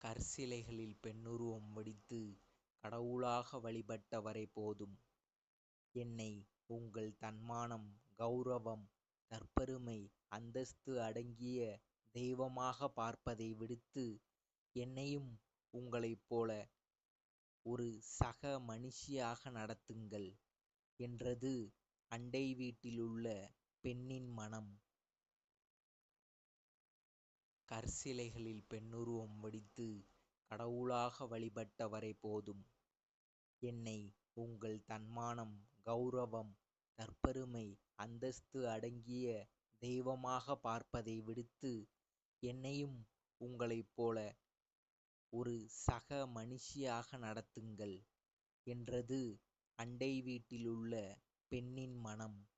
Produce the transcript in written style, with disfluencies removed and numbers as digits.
கற்சிலைகளில் பெண்ணுருவம் வடித்து கடவுளாக வழிபட்டவரை போதும். என்னை உங்கள் தன்மானம், கௌரவம், தற்பெருமை, அந்தஸ்து அடங்கிய தெய்வமாகப் பார்ப்பதை விடுத்து, என்னையும் உங்களைப் போல ஒரு சக மனுஷியாக நடத்துங்கள் என்றது அண்டை வீட்டிலுள்ள பெண்ணின் மனம். கற்சிலைகளில் பெண்ணுருவம் வடித்து கடவுளாக வழிபட்டவரை போதும். என்னை உங்கள் தன்மானம், கௌரவம், தற்பெருமை, அந்தஸ்து அடங்கிய தெய்வமாகப் பார்ப்பதை விடுத்து, என்னையும் உங்களைப் போல ஒரு சக மனுஷியாக நடத்துங்கள் என்றது அண்டை வீட்டிலுள்ள பெண்ணின் மனம்.